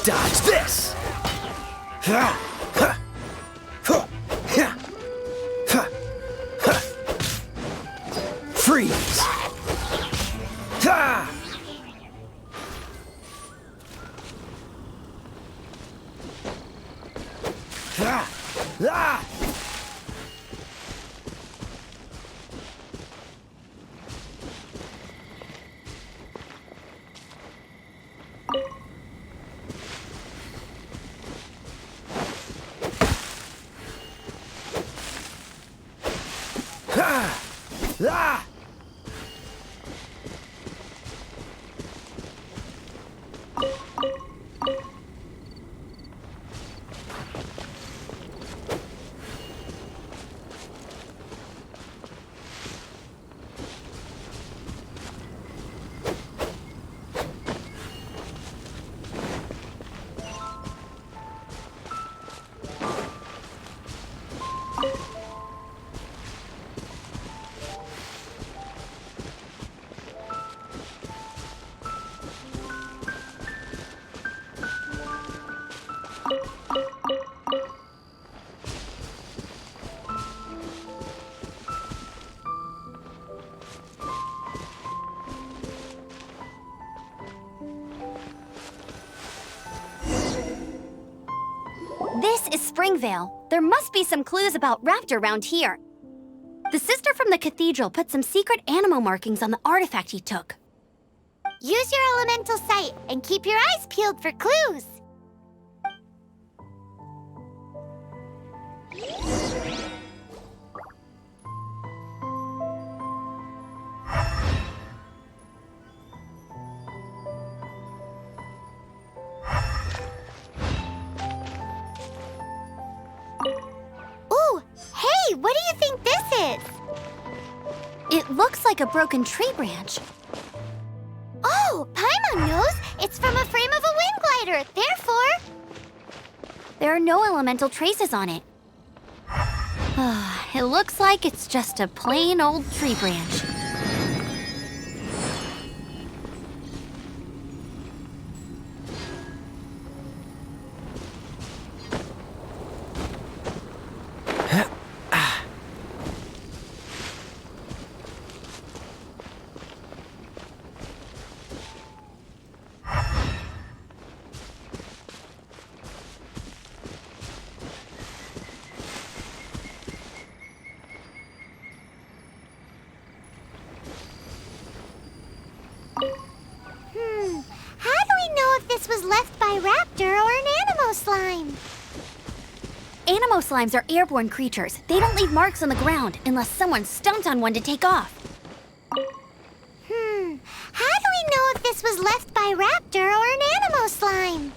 Dodge this! Freeze! This is Springvale. There must be some clues about Raptor around here. The sister from the cathedral put some secret animal markings on the artifact he took. Use your elemental sight and keep your eyes peeled for clues. Ooh, hey, what do you think this is? It looks like a broken tree branch. Oh, Paimon knows. It's from a frame of a wind glider. Therefore, There are no elemental traces on it. It looks like it's just a plain old tree branch. this was left by raptor or an animo slime. Animo slimes are airborne creatures. They don't leave marks on the ground unless someone stomped on one to take off. How do we know if this was left by raptor or an animo slime?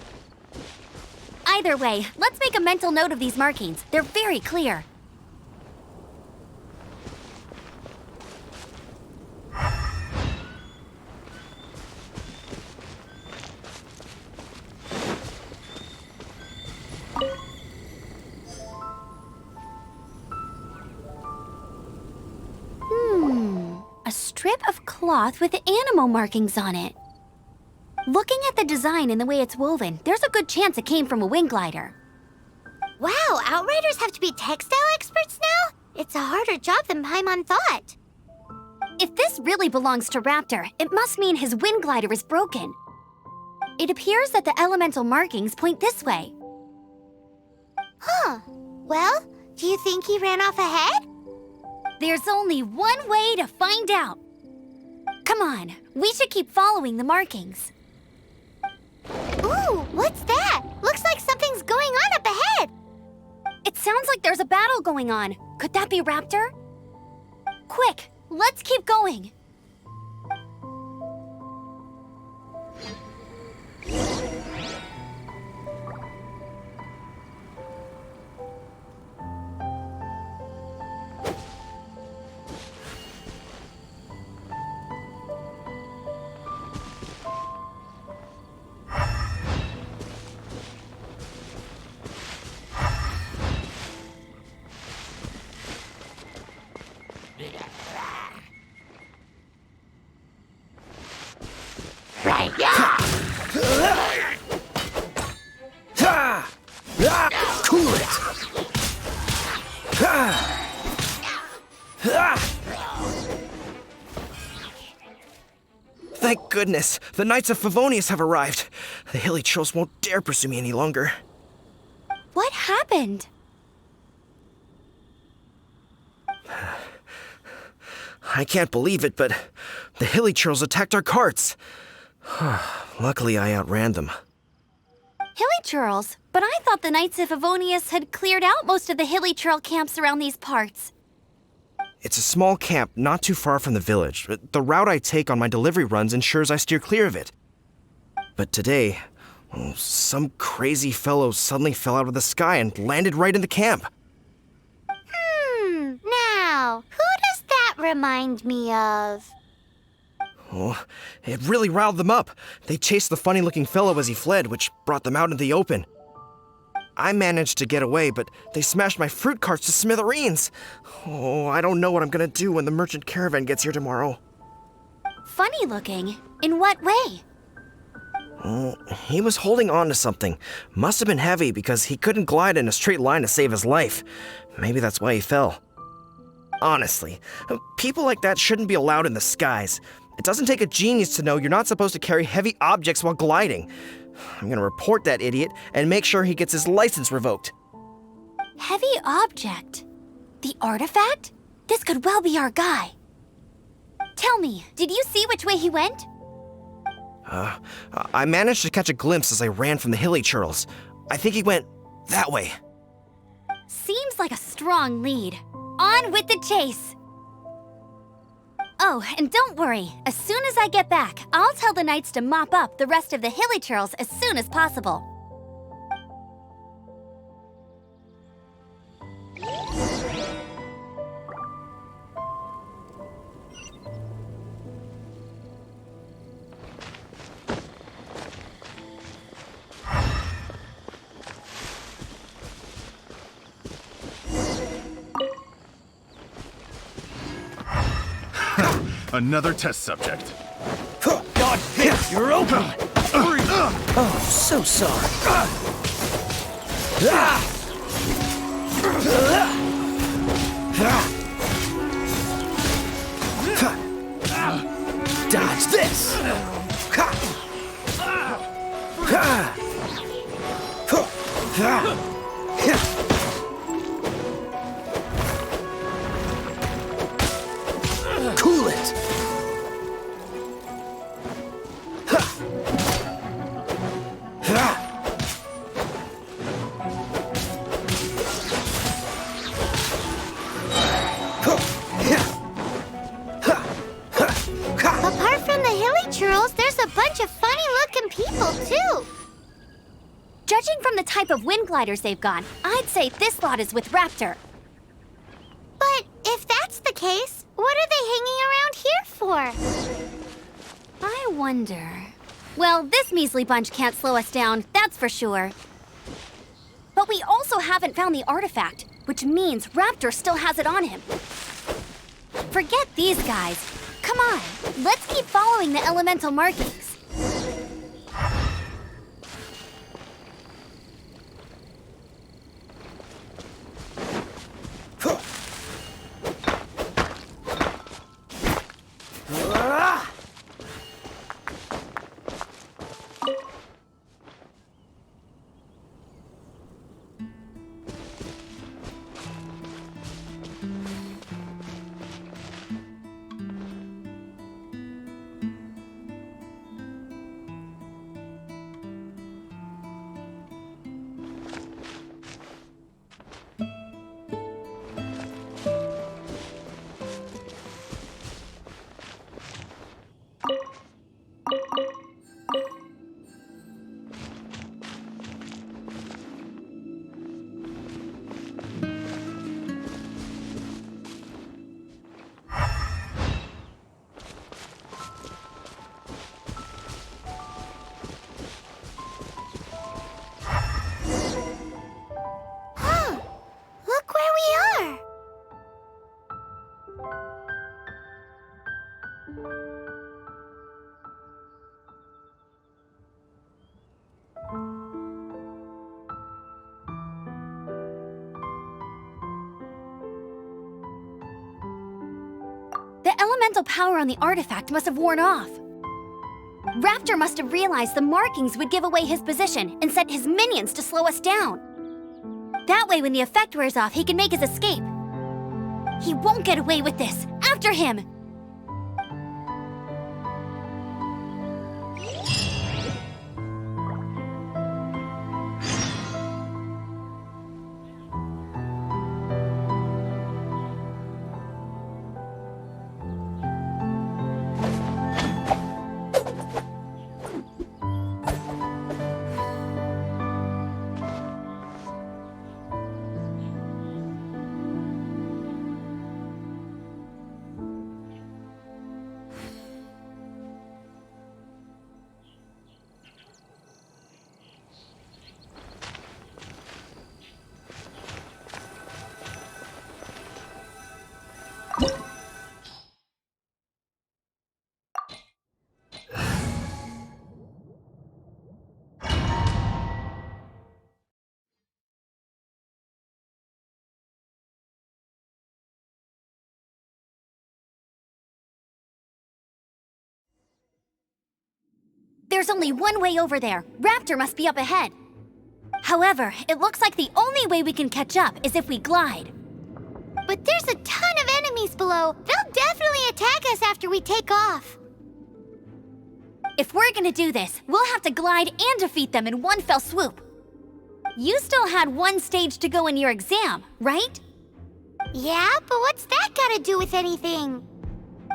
Either way, let's make a mental note of these markings. They're very clear. A strip of cloth with animo markings on it. Looking at the design and the way it's woven, there's a good chance it came from a wing glider. Wow, Outriders have to be textile experts now? It's a harder job than Paimon thought. If this really belongs to Raptor, it must mean his wind glider is broken. It appears that the elemental markings point this way. Huh. Well, do you think he ran off ahead? There's only one way to find out. Come on, we should keep following the markings. Ooh, what's that? Looks like something's going on up ahead. It sounds like there's a battle going on. Could that be Raptor? Quick, let's keep going. Cool it! Thank goodness, the Knights of Favonius have arrived. The hilly trolls won't dare pursue me any longer. What happened? I can't believe it, but the hilly trolls attacked our carts. Luckily, I outran them. Hilly churls? But I thought the Knights of Favonius had cleared out most of the hilly churl camps around these parts. It's a small camp not too far from the village. The route I take on my delivery runs ensures I steer clear of it. But today, some crazy fellow suddenly fell out of the sky and landed right in the camp. Now, who does that remind me of? Oh, it really riled them up. They chased the funny-looking fellow as he fled, which brought them out in the open. I managed to get away, but they smashed my fruit carts to smithereens. Oh, I don't know what I'm gonna do when the merchant caravan gets here tomorrow. Funny looking? In what way? Oh, he was holding on to something. Must have been heavy because he couldn't glide in a straight line to save his life. Maybe that's why he fell. Honestly, people like that shouldn't be allowed in the skies. It doesn't take a genius to know you're not supposed to carry heavy objects while gliding. I'm gonna report that idiot and make sure he gets his license revoked. Heavy object? The artifact? This could well be our guy. Tell me, did you see which way he went? I managed to catch a glimpse as I ran from the hilly churls. I think he went that way. Seems like a strong lead. On with the chase! Oh, and don't worry. As soon as I get back, I'll tell the Knights to mop up the rest of the hilly churls as soon as possible. Another test subject. God, hey, you're open! Oh, so sorry. Dodge this! Cool it! a bunch of funny-looking people, too. Judging from the type of wind gliders they've got, I'd say this lot is with Raptor. But if that's the case, what are they hanging around here for? I wonder... Well, this measly bunch can't slow us down, that's for sure. But we also haven't found the artifact, which means Raptor still has it on him. Forget these guys. Come on, let's keep following the elemental markings. Look where we are. The elemental power on the artifact must have worn off. Raptor must have realized the markings would give away his position and sent his minions to slow us down. That way, when the effect wears off, he can make his escape. He won't get away with this. After him! There's only one way over there. Raptor must be up ahead. However, it looks like the only way we can catch up is if we glide. But there's a ton of enemies below. They'll definitely attack us after we take off. If we're gonna do this, we'll have to glide and defeat them in one fell swoop. You still had one stage to go in your exam, right? Yeah, but what's that got to do with anything?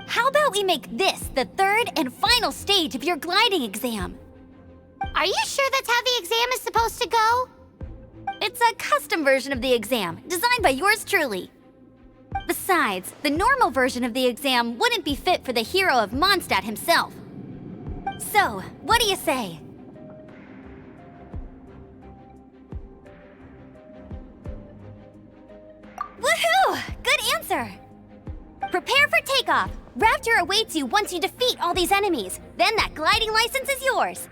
How about we make this the third and final stage of your gliding exam? Are you sure that's how the exam is supposed to go? It's a custom version of the exam, designed by yours truly. Besides, the normal version of the exam wouldn't be fit for the hero of Mondstadt himself. So, what do you say? Woohoo! Good answer! Prepare for takeoff. Raptor awaits you once you defeat all these enemies. Then that gliding license is yours.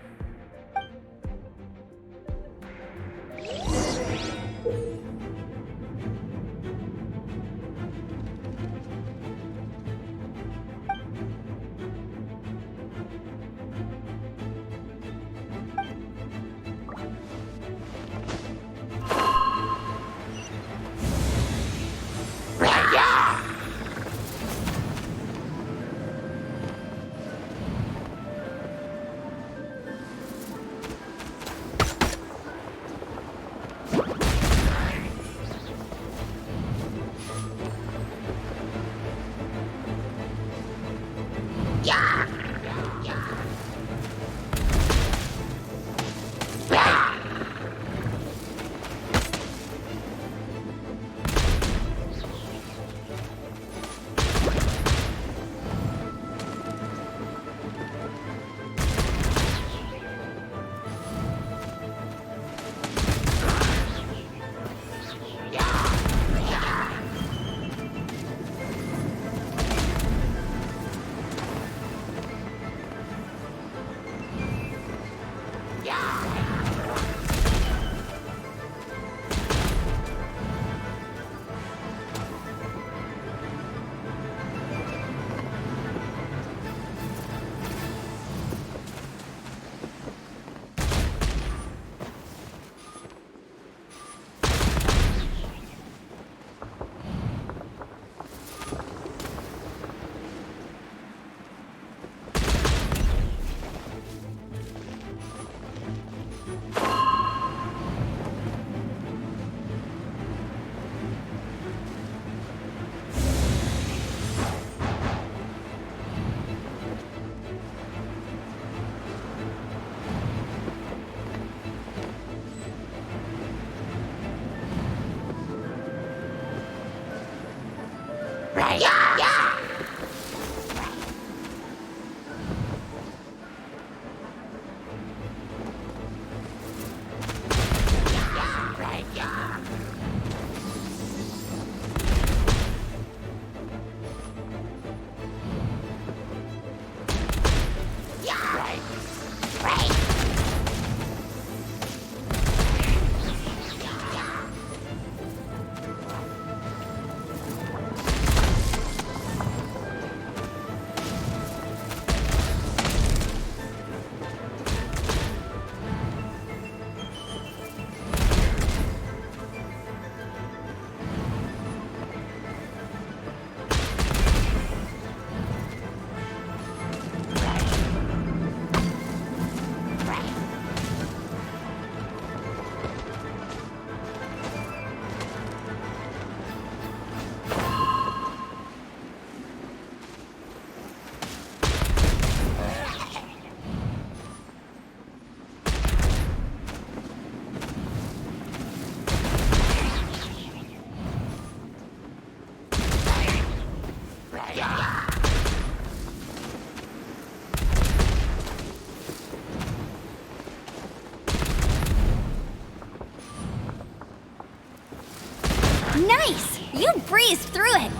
Nice! You breezed through it!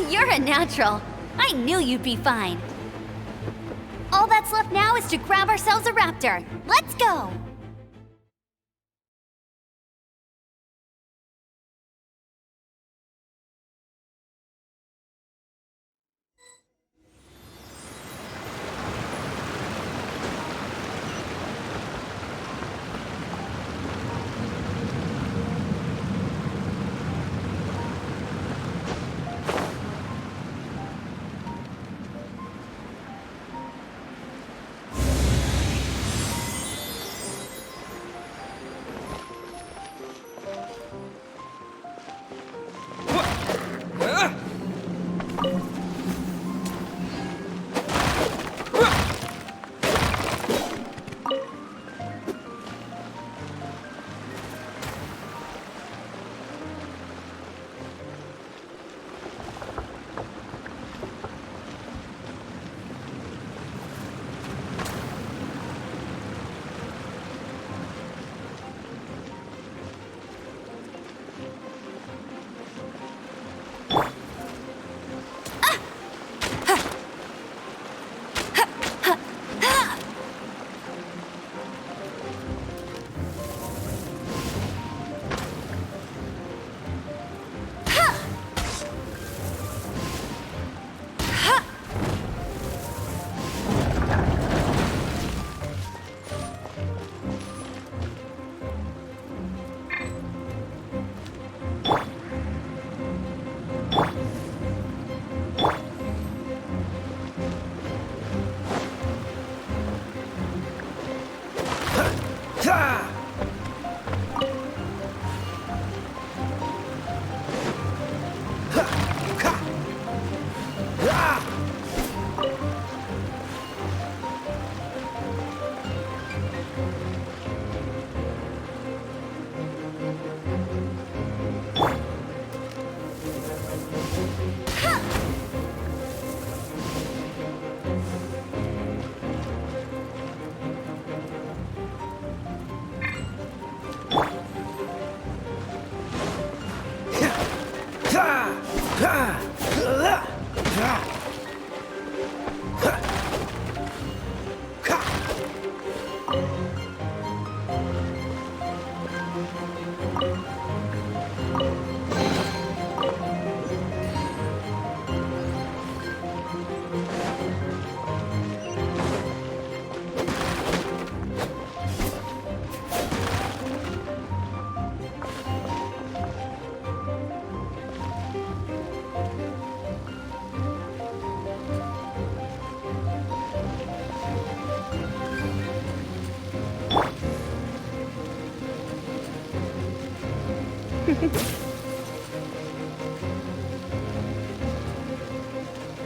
You're a natural. I knew you'd be fine. All that's left now is to grab ourselves a raptor. Let's go!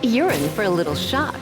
You're in for a little shock.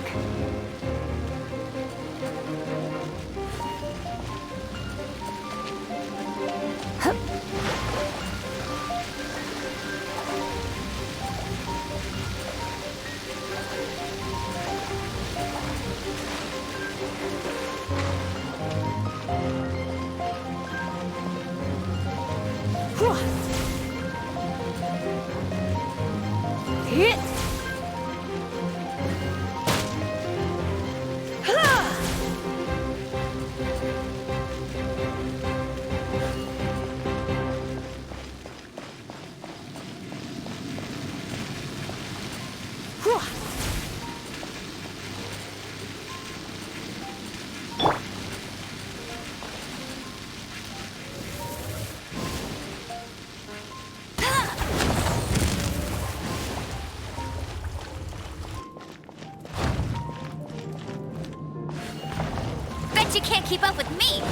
Bet you can't keep up with me!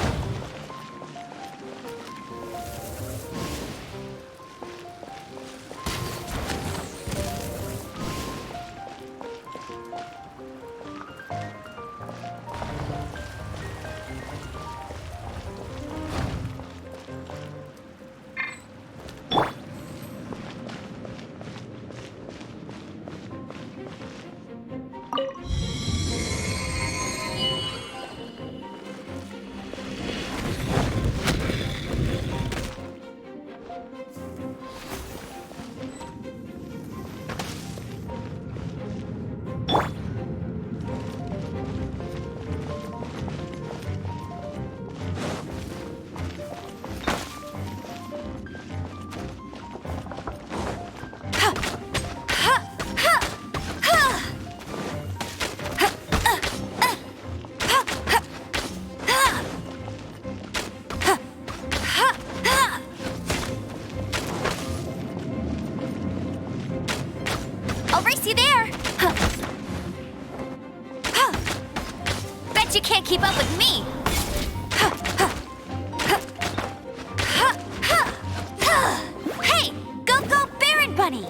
Bet you can't keep up with me! Hey! Go, go, Baron Bunny!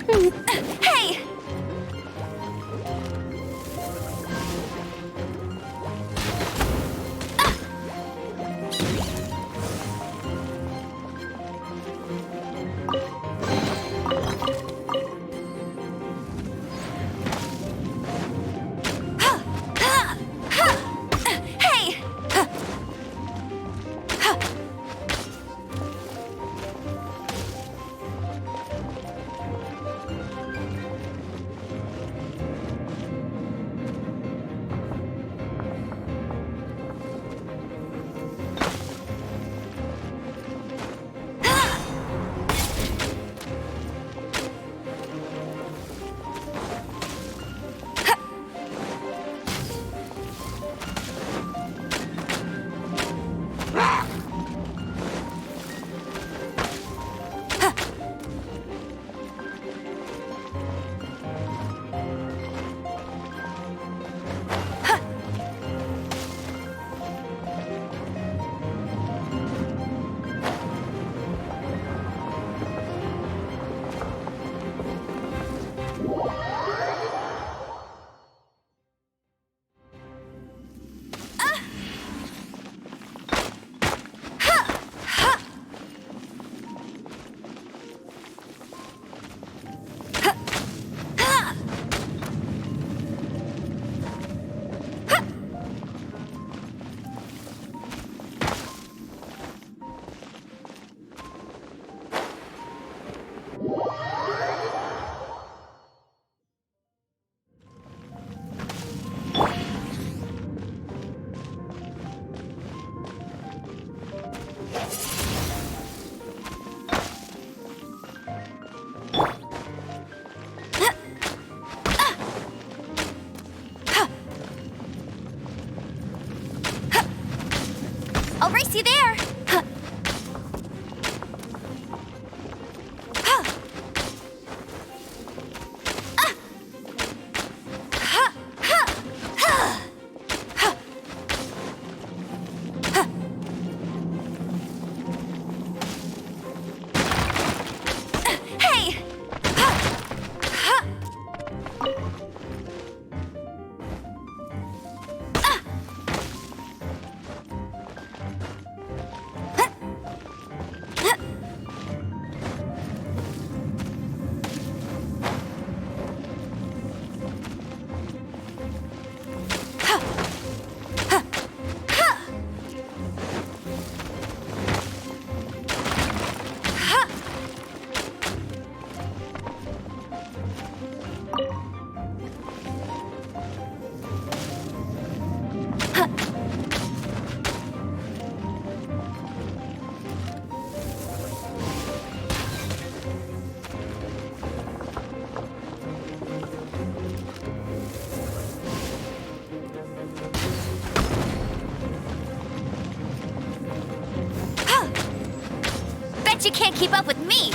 Hey! Hey! I'll race you there! Hey! Bet you can't keep up with me!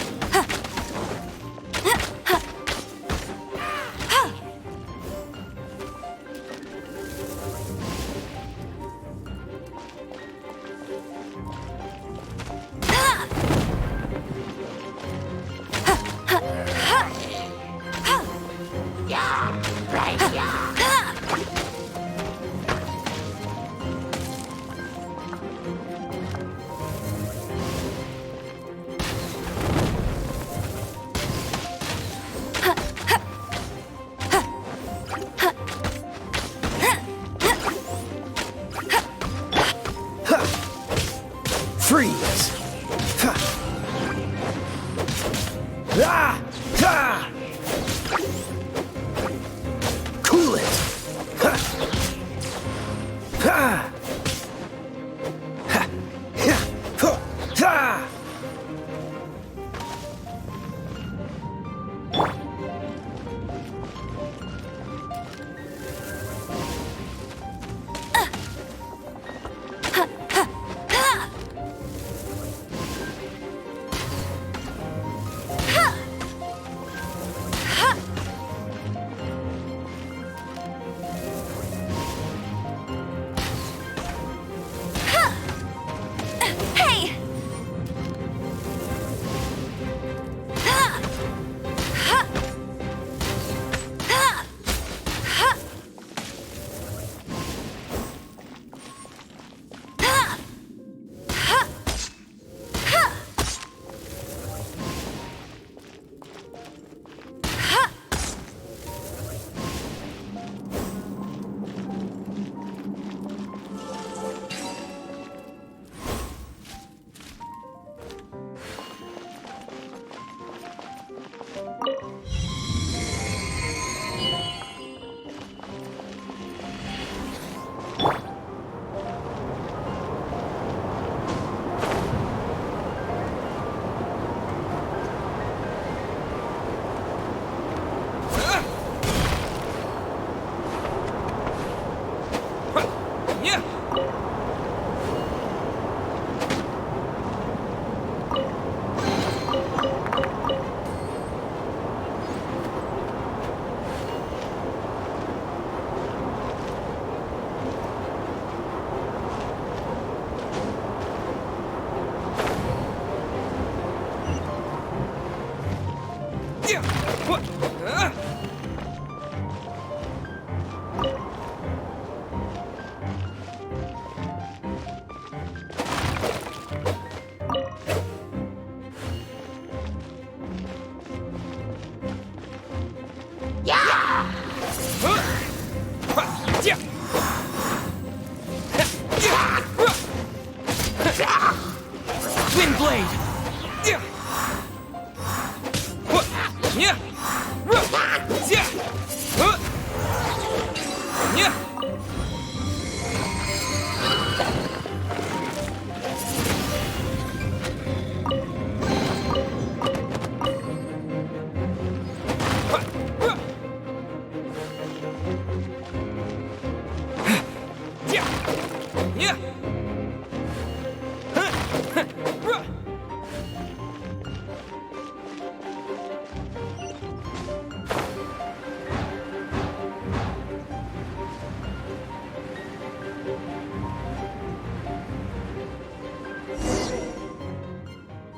Wind blade!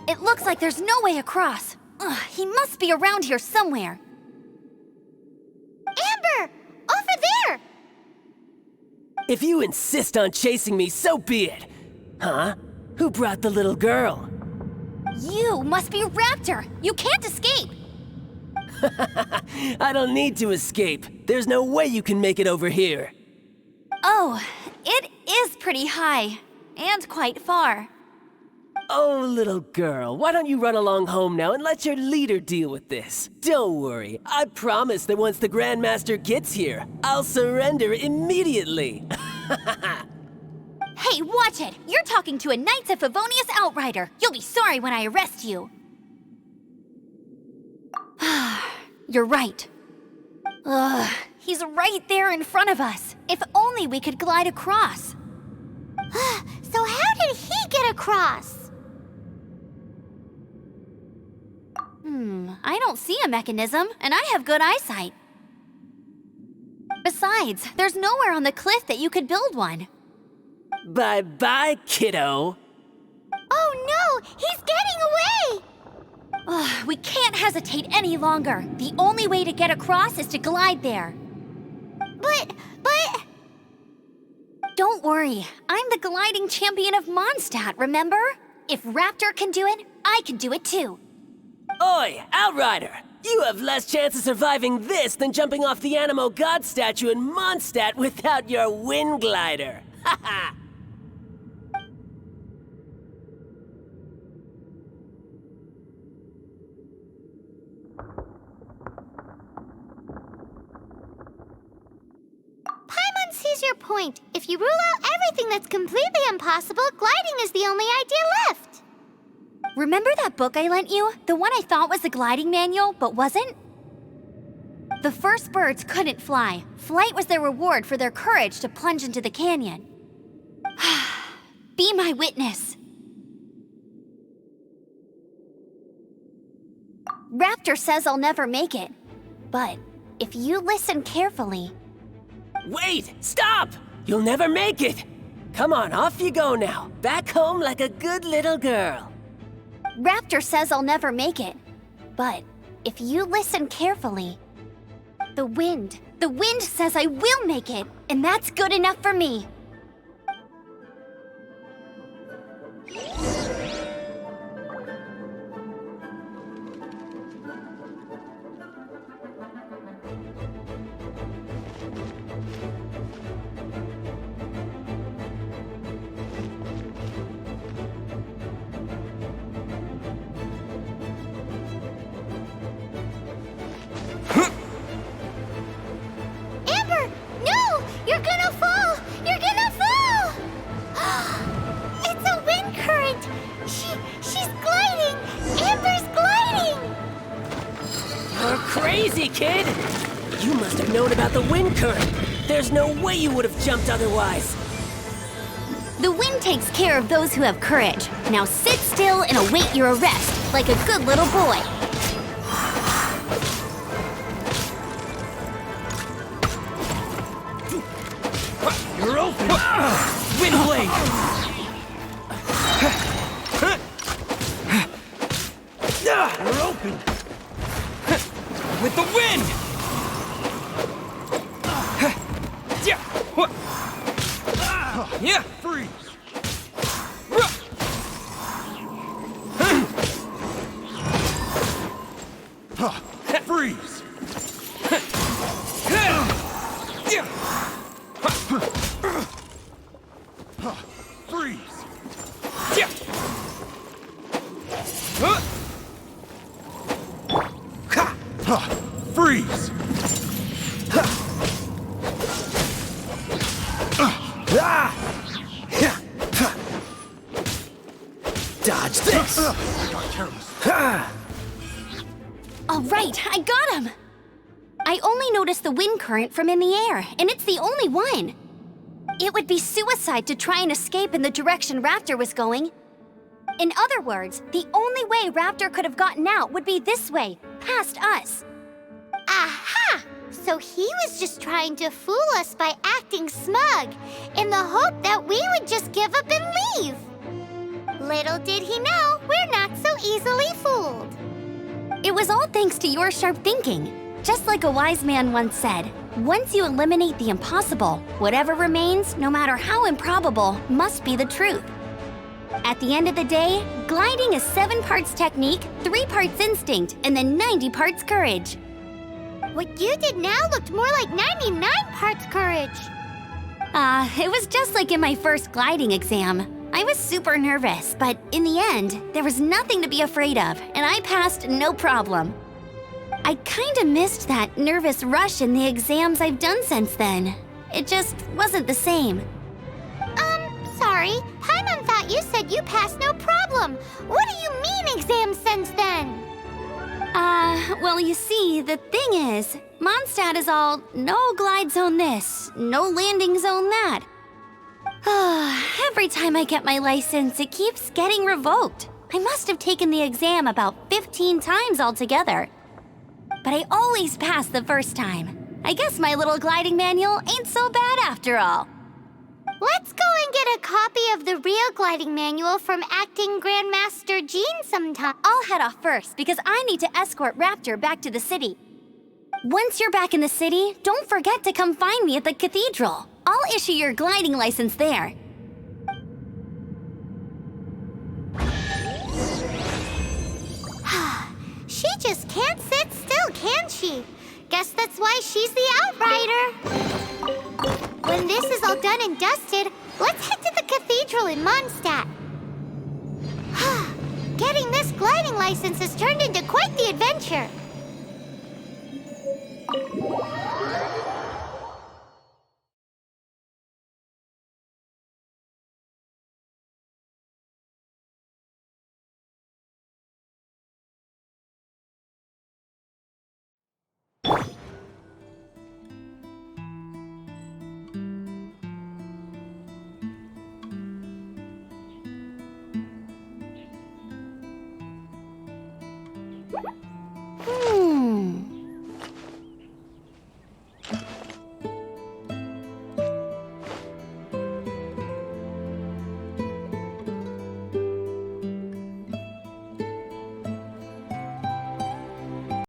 It looks like there's no way across. Ugh, he must be around here somewhere. Amber! Over there! If you insist on chasing me, so be it. Huh? Who brought the little girl? You must be Raptor. You can't escape. I don't need to escape. There's no way you can make it over here. Oh, it is pretty high. And quite far. Oh, little girl, why don't you run along home now and let your leader deal with this? Don't worry, I promise that once the Grandmaster gets here, I'll surrender immediately. Hey, watch it! You're talking to a Knights of Favonius outrider. You'll be sorry when I arrest you. You're right. Ugh, he's right there in front of us. If only we could glide across. So how did he get across? I don't see a mechanism, and I have good eyesight. Besides, there's nowhere on the cliff that you could build one. Bye-bye, kiddo. Oh no! He's getting away! Ugh, we can't hesitate any longer. The only way to get across is to glide there. But... Don't worry, I'm the gliding champion of Mondstadt, remember? If Raptor can do it, I can do it too. Oi, Outrider! You have less chance of surviving this than jumping off the Animo God statue in Mondstadt without your wind glider. Ha ha! Paimon sees your point. If you rule out everything that's completely impossible, gliding is the only idea left. Remember that book I lent you? The one I thought was the gliding manual, but wasn't? The first birds couldn't fly. Flight was their reward for their courage to plunge into the canyon. Be my witness. Raptor says I'll never make it. But if you listen carefully... Wait! Stop! You'll never make it! Come on, off you go now. Back home like a good little girl. Raptor says I'll never make it. But if you listen carefully... The wind says I will make it, and that's good enough for me. Amber! No! You're gonna fall! You're gonna fall! It's a wind current! She's gliding! Amber's gliding! You're crazy, kid! You must have known about the wind current. There's no way you would have jumped otherwise. The wind takes care of those who have courage. Now sit still and await your arrest, like a good little boy. You're open! Wind blade! You're open! with the wind! Yeah! Freeze! Freeze! Freeze! Freeze! Dodge this! Got careless. All right, I got him! I only noticed the wind current from in the air, and it's the only one. It would be suicide to try and escape in the direction Raptor was going. In other words, the only way Raptor could have gotten out would be this way, past us. Aha! So he was just trying to fool us by acting smug, in the hope that we would just give up and leave. Little did he know, we're not so easily fooled. It was all thanks to your sharp thinking. Just like a wise man once said, once you eliminate the impossible, whatever remains, no matter how improbable, must be the truth. At the end of the day, gliding is 7 parts technique, 3 parts instinct, and then 90 parts courage. What you did now looked more like 99 parts courage. It was just like in my first gliding exam. I was super nervous, but in the end, there was nothing to be afraid of, and I passed no problem. I kinda missed that nervous rush in the exams I've done since then. It just wasn't the same. Sorry. Paimon thought you said you passed no problem. What do you mean exams since then? Well, you see, the thing is, Mondstadt is all no glide zone this, no landing zone that. Every time I get my license, it keeps getting revoked. I must have taken the exam about 15 times altogether. But I always pass the first time. I guess my little gliding manual ain't so bad after all. Let's go and get a copy of the real gliding manual from Acting Grandmaster Jean sometime. I'll head off first because I need to escort Raptor back to the city. Once you're back in the city, don't forget to come find me at the cathedral. I'll issue your gliding license there. She just can't sit still, can she? Guess that's why she's the outrider. When this is all done and dusted, let's head to the cathedral in Mondstadt. Getting this gliding license has turned into quite the adventure.